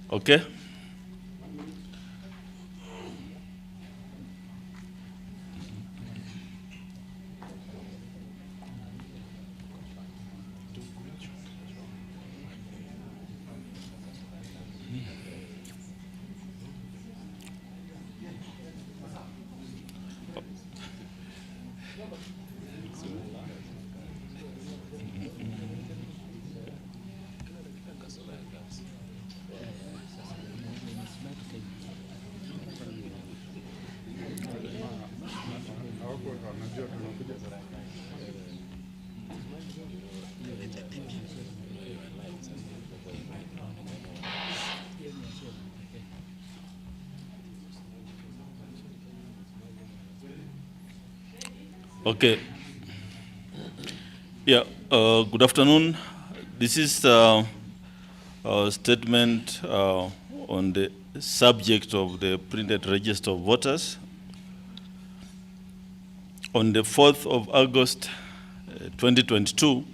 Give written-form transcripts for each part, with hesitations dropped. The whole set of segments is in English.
Okay. Okay. Yeah, good afternoon. This is a statement on the subject of the printed register of voters. On the 4th of August 2022,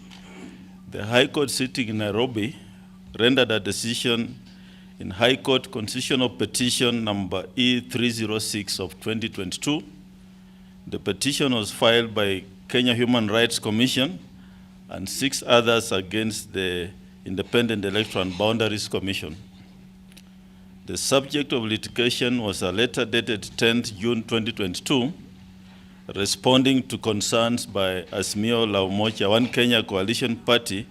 the High Court sitting in Nairobi rendered a decision in High Court Constitutional Petition number E306 of 2022. The petition was filed by Kenya Human Rights Commission and 6 others against the Independent Electoral and Boundaries Commission. The subject of litigation was a letter dated 10th June 2022, responding to concerns by Azimio la Umoja One Kenya Coalition Party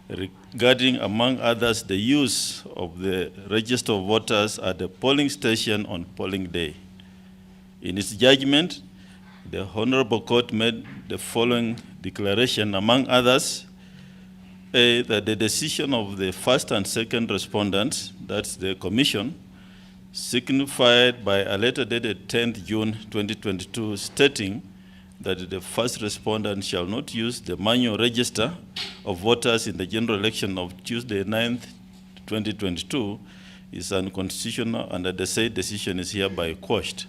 regarding, among others, the use of the register of voters at the polling station on polling day. In its judgment, the Honorable Court made the following declaration, among others, that the decision of the first and second respondents, that's the Commission, signified by a letter dated 10th June 2022 stating that the first respondent shall not use the manual register of voters in the general election of Tuesday 9th 2022 is unconstitutional and that the said decision is hereby quashed.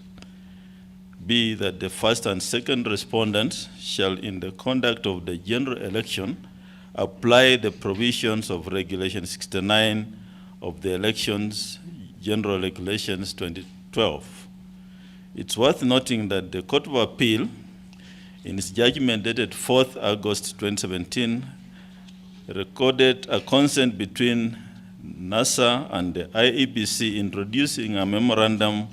B, that the first and second respondents shall, in the conduct of the general election, apply the provisions of Regulation 69 of the Elections General Regulations 2012. It's worth noting that the Court of Appeal, in its judgment dated 4th August 2017, recorded a consent between NASA and the IEBC introducing a memorandum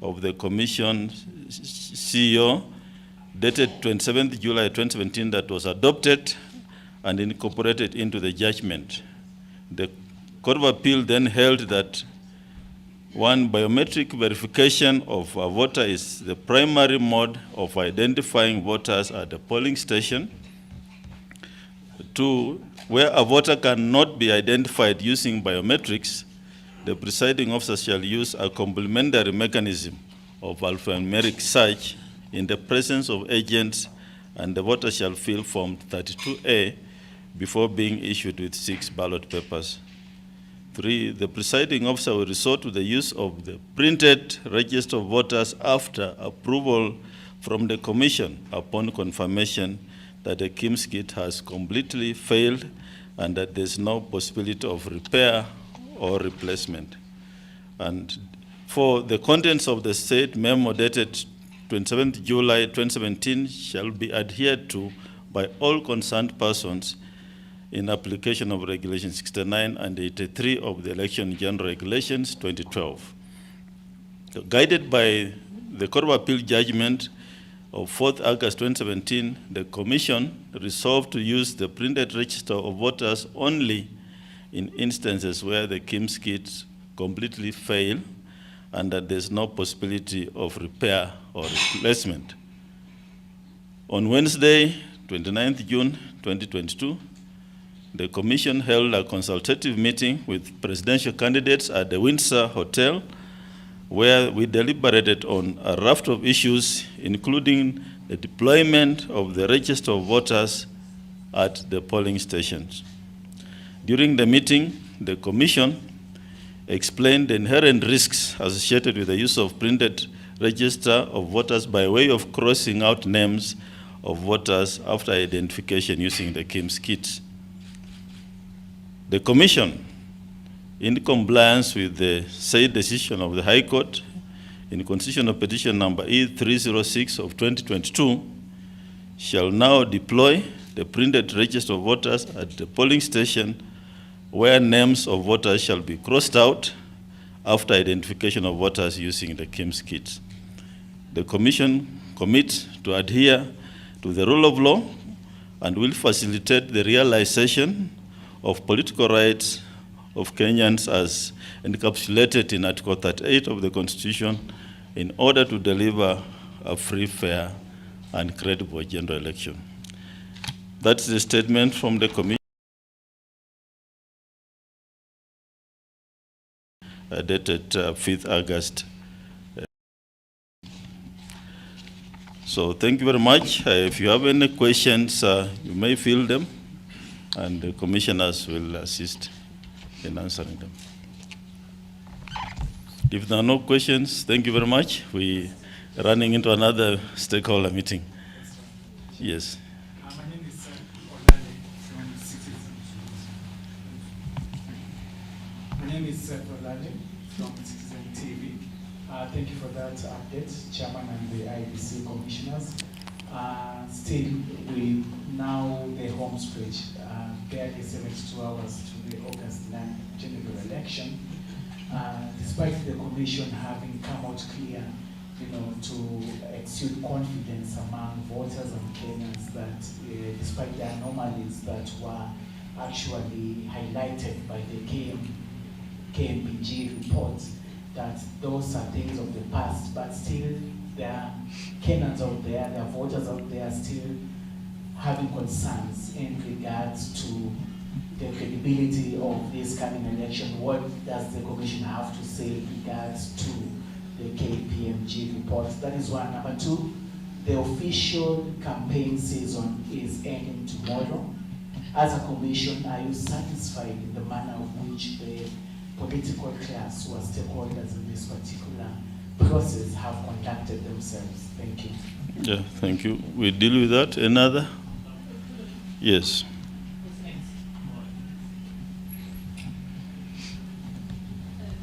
of the Commission CEO dated 27th July 2017 that was adopted and incorporated into the judgment. The Court of Appeal then held that 1, biometric verification of a voter is the primary mode of identifying voters at the polling station. 2, where a voter cannot be identified using biometrics, the presiding officer shall use a complementary mechanism of alphanumeric search in the presence of agents, and the voter shall fill Form 32A before being issued with 6 ballot papers. 3, the presiding officer will resort to the use of the printed register of voters after approval from the Commission upon confirmation that the KIMS kit has completely failed and that there's no possibility of repair or replacement. And 4, the contents of the said memo dated 27th July 2017 shall be adhered to by all concerned persons in application of Regulation 69 and 83 of the Election General Regulations 2012. Guided by the Court of Appeal judgment of 4th August 2017, the Commission resolved to use the printed register of voters only in instances where the KIMS kits completely fail and that there's no possibility of repair or replacement. On Wednesday, 29th June 2022, the Commission held a consultative meeting with presidential candidates at the Windsor Hotel, where we deliberated on a raft of issues, including the deployment of the register of voters at the polling stations. During the meeting, the Commission, explained the inherent risks associated with the use of printed register of voters by way of crossing out names of voters after identification using the KIMS kit. The Commission, in compliance with the said decision of the High Court in Constitutional Petition number E306 of 2022, shall now deploy the printed register of voters at the polling station where names of voters shall be crossed out after identification of voters using the KIMS kit. The Commission commits to adhere to the rule of law and will facilitate the realization of political rights of Kenyans as encapsulated in Article 38 of the Constitution in order to deliver a free, fair, and credible general election. That's the statement from the Commission dated 5th August. So thank you very much. If you have any questions, you may field them, and the commissioners will assist in answering them. If there are no questions, thank you very much. We are running into another stakeholder meeting. Yes. My name is Olale from Citizens. My name is Olale from Citizen TV. Thank you for that update, Chairman and the IEBC Commissioners. Still, we now the home stretch, barely 72 hours to the August 9th general election. Despite the Commission having come out clear, to exude confidence among voters and Kenyans that despite the anomalies that were actually highlighted by the KMPG report, that those are things of the past, but still there are Kenyans out there, there are voters out there still having concerns in regards to the credibility of this coming election. What does the Commission have to say in regards to the KPMG report? That is one. Number two, the official campaign season is ending tomorrow. As a Commission, are you satisfied in the manner of which the political class who are stakeholders in this particular process have conducted themselves? Thank you. Yeah, thank you. We deal with that. Another? Yes.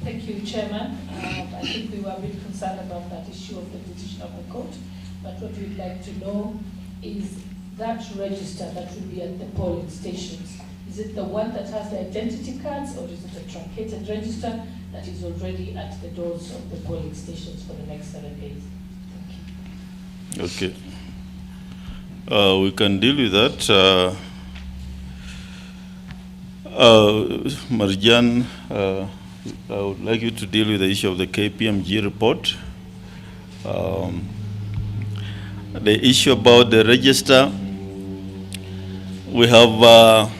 Thank you, Chairman. I think we were a bit concerned about that issue of the decision of the court, but what we'd like to know is that register that will be at the polling stations. Is it the one that has the identity cards, or is it a truncated register that is already at the doors of the polling stations for the next 7 days? Thank you. Okay. We can deal with that. Marjan, I would like you to deal with the issue of the KPMG report. The issue about the register, we have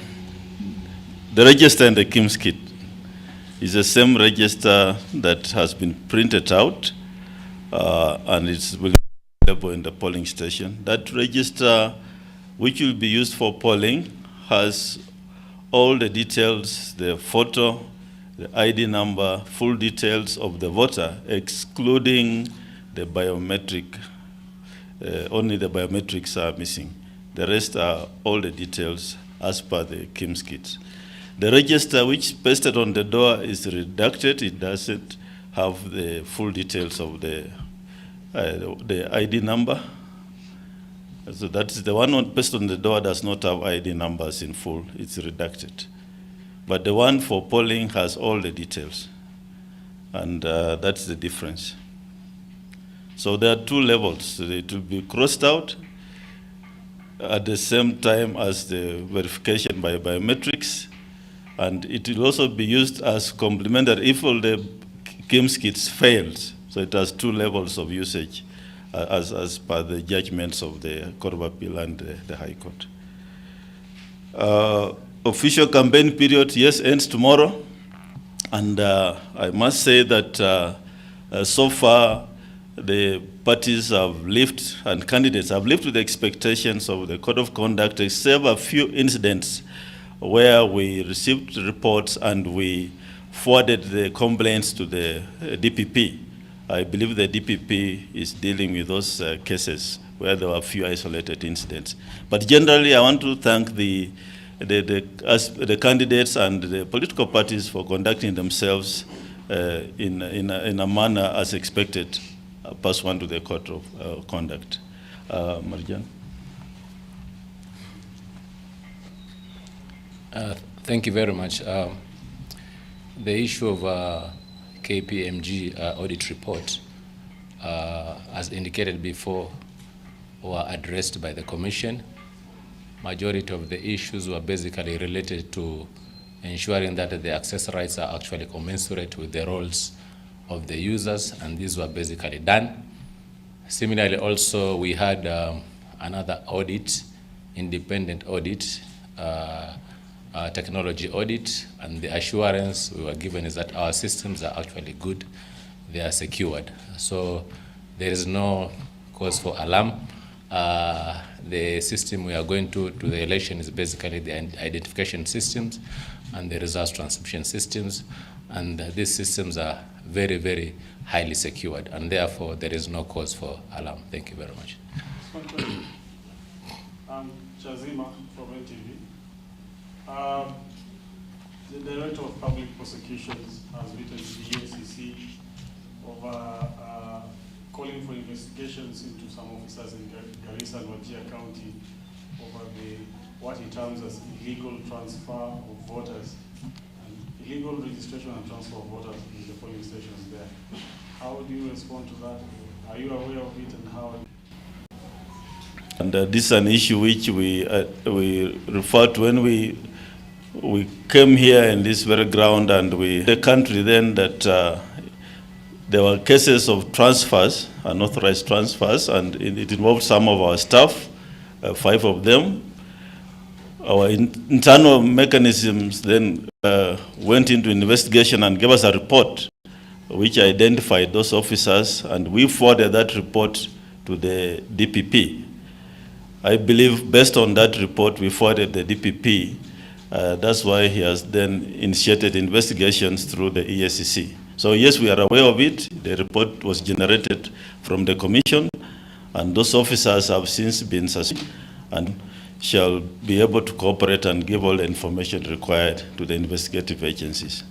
the register and the KIMS kit is the same register that has been printed out and it's available in the polling station. That register, which will be used for polling, has all the details, the photo, the ID number, full details of the voter, excluding the biometric. Only the biometrics are missing. The rest are all the details as per the KIMS kit. The register which is pasted on the door is redacted. It doesn't have the full details of the ID number. So that's the one pasted on the door does not have ID numbers in full. It's redacted. But the one for polling has all the details. And that's the difference. So there are two levels. It will be crossed out at the same time as the verification by biometrics. And it will also be used as complementary if all the KIMS kits failed. So it has two levels of usage as per the judgments of the Court of Appeal and the High Court. Official campaign period, yes, ends tomorrow. And I must say that so far, the parties have lived and candidates have lived with the expectations of the Code of Conduct, except a few incidents where we received reports and we forwarded the complaints to the DPP. I believe the DPP is dealing with those cases where there were a few isolated incidents. But generally, I want to thank the candidates and the political parties for conducting themselves in a manner as expected, pursuant to the code of conduct. Marjan. Thank you very much. The issue of KPMG audit report, as indicated before, were addressed by the Commission. Majority of the issues were basically related to ensuring that the access rights are actually commensurate with the roles of the users, and these were basically done. Similarly, also, we had another audit, independent audit, technology audit, and the assurance we were given is that our systems are actually good, they are secured. So there is no cause for alarm. The system we are going to the election is basically the identification systems and the results transmission systems, and these systems are very, very highly secured, and therefore there is no cause for alarm. Thank you very much. Chazima from NTV. The Director of Public Prosecutions has written to the EACC over calling for investigations into some officers in Garissa and Wajir County over what he terms as illegal transfer of voters and illegal registration and transfer of voters in the polling stations there. How do you respond to that? Are you aware of it, and how? And this is an issue which we refer to when we came here in this very ground, and the country then that there were cases of transfers, unauthorized transfers, and it involved some of our staff, 5 of them. Our internal mechanisms then went into investigation and gave us a report which identified those officers, and we forwarded that report to the DPP. I believe based on that report we forwarded the DPP. That's why he has then initiated investigations through the EACC. So yes, we are aware of it. The report was generated from the Commission, and those officers have since been suspended and shall be able to cooperate and give all the information required to the investigative agencies.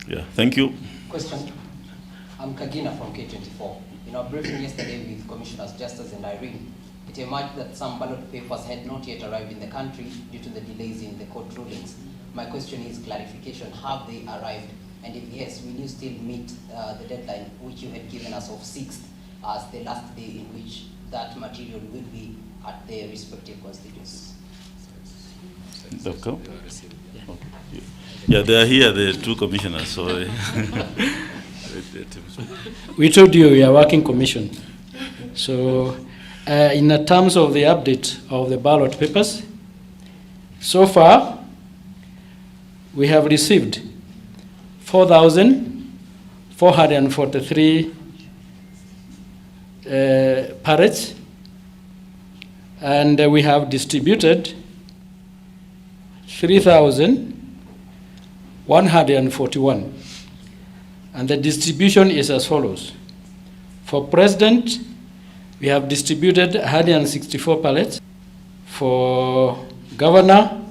Yeah, thank you. Question. I'm Kagina from K24. In our briefing yesterday with Commissioners Justice and Irene, it emerged that some ballot papers had not yet arrived in the country due to the delays in the court rulings. My question is clarification. Have they arrived? And if yes, will you still meet the deadline which you had given us of 6th as the last day in which that material will be at their respective constituencies? Okay. Yeah, they are here, the 2 commissioners. So we told you we are working commission. So in the terms of the update of the ballot papers, so far we have received 4,443 pallets, and we have distributed 3,141. And the distribution is as follows. For President, we have distributed 164 pallets. For Governor,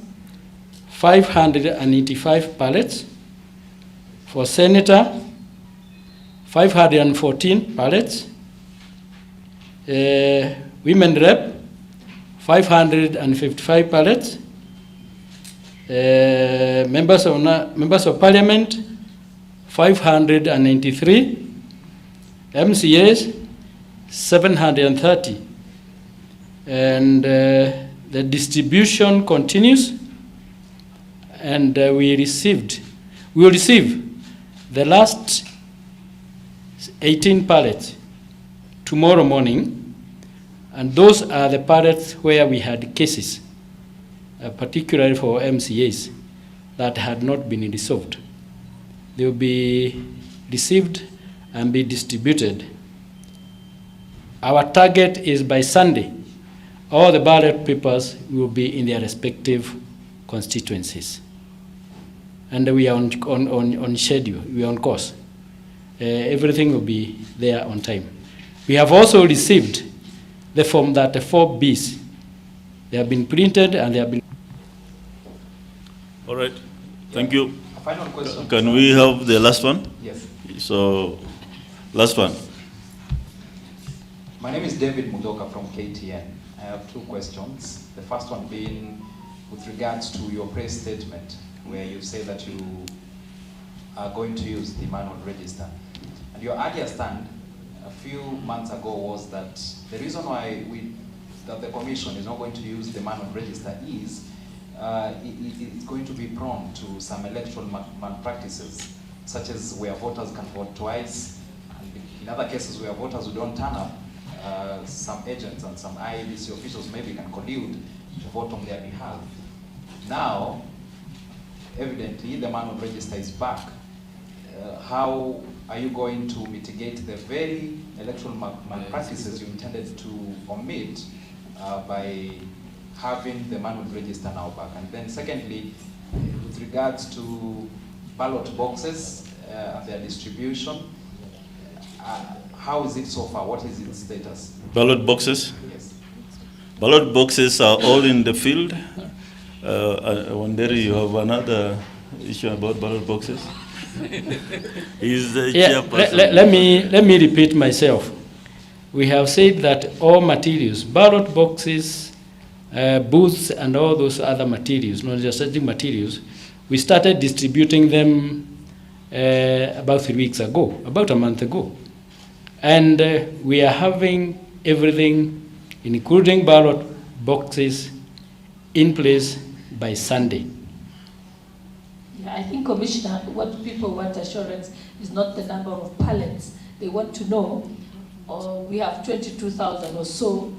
585 pallets. For Senator, 514 pallets. Women Rep, 555 pallets. Members of Parliament, 593. MCAs, 730. And the distribution continues, and we will receive the last 18 pallets tomorrow morning, and those are the pallets where we had cases, particularly for MCAs that had not been resolved. They will be received and be distributed. Our target is by Sunday, all the ballot papers will be in their respective constituencies. and we are on schedule, we are on course. Everything will be there on time. We have also received the Form 34Bs. They have been printed and they have been... All right, thank you. A final question. Can we have the last one? Yes. So, last one. My name is David Mudoka from KTN. I have two questions. The first one being with regards to your press statement where you say that you are going to use the manual register. And your earlier stand a few months ago was that the reason why that the Commission is not going to use the manual register is it's going to be prone to some electoral malpractices, such as where voters can vote twice, and in other cases where voters who don't turn up, some agents and some IEBC officials maybe can collude to vote on their behalf. Now, evidently, the manual register is back. How are you going to mitigate the very electoral malpractices you intended to omit by having the manual register now back? And then secondly, with regards to ballot boxes and their distribution, how is it so far? What is its status? Ballot boxes? Yes. Ballot boxes are all in the field. Wonder you have another issue about ballot boxes? Is the chairperson? Let me repeat myself. We have said that all materials, ballot boxes, booths, and all those other materials, non-legislative materials, we started distributing them about 3 weeks ago, about a month ago. And we are having everything, including ballot boxes, in place by Sunday. Yeah, I think, Commissioner, what people want assurance is not the number of pallets. They want to know, we have 22,000 or so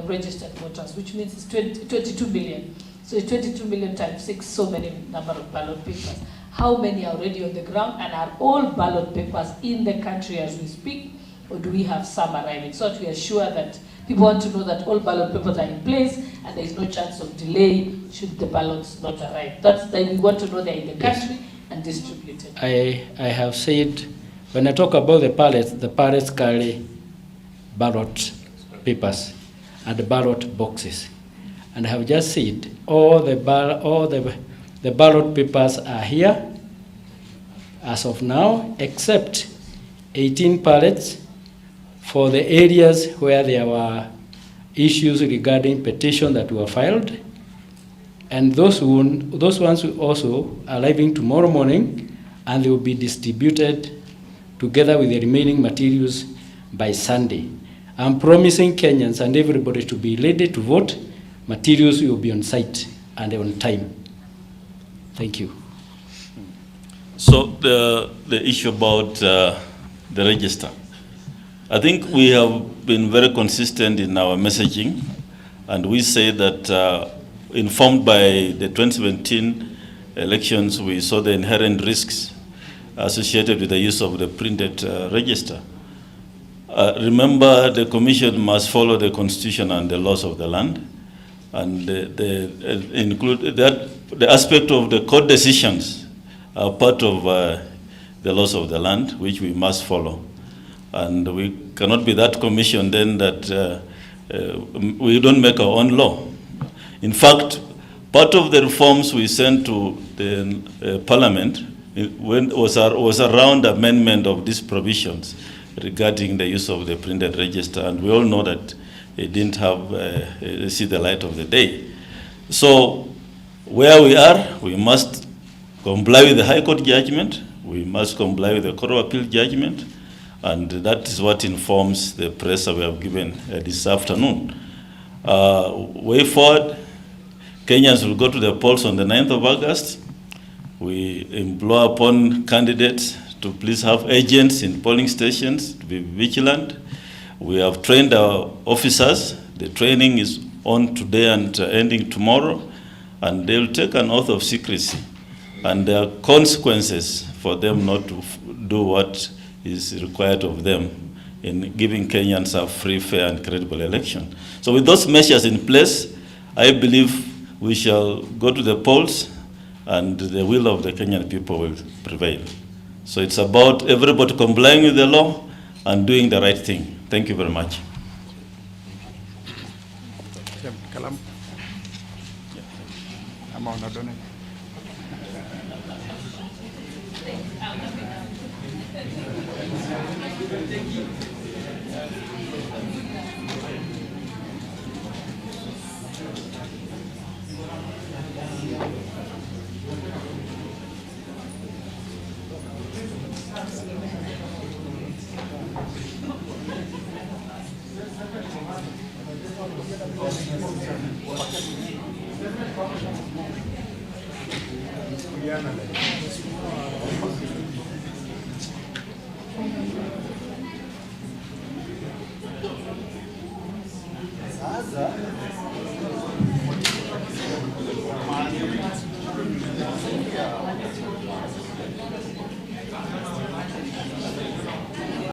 registered voters, which means it's 22 million. So it's 22 million times 6, so many number of ballot papers. How many are already on the ground, and are all ballot papers in the country as we speak, or do we have some arriving? So that we are sure that people want to know that all ballot papers are in place and there is no chance of delay should the ballots not arrive. That's that we want to know they're in the country and distributed. I have said, when I talk about the pallets carry ballot papers and ballot boxes. And I have just said all the ballot papers are here as of now, except 18 pallets for the areas where there were issues regarding petition that were filed. And those ones will also arriving tomorrow morning, and they will be distributed together with the remaining materials by Sunday. I'm promising Kenyans and everybody to be ready to vote. Materials will be on site and on time. Thank you. So the issue about the register. I think we have been very consistent in our messaging, and we say that informed by the 2017 elections, we saw the inherent risks associated with the use of the printed register. Remember, the Commission must follow the Constitution and the laws of the land, and include that the aspect of the court decisions are part of the laws of the land, which we must follow. And we cannot be that commission then that we don't make our own law. In fact, part of the reforms we sent to the Parliament was around amendment of these provisions regarding the use of the printed register, and we all know that it didn't see the light of the day. So where we are, we must comply with the High Court judgment, we must comply with the Court of Appeal judgment, and that is what informs the press we have given this afternoon. Way forward, Kenyans will go to the polls on the 9th of August. We implore upon candidates to please have agents in polling stations, to be vigilant. We have trained our officers. The training is on today and ending tomorrow, and they will take an oath of secrecy. And there are consequences for them not to do what is required of them in giving Kenyans a free, fair, and credible election. So with those measures in place, I believe we shall go to the polls and the will of the Kenyan people will prevail. So it's about everybody complying with the law and doing the right thing. Thank you very much. Kalam. Ama unadone.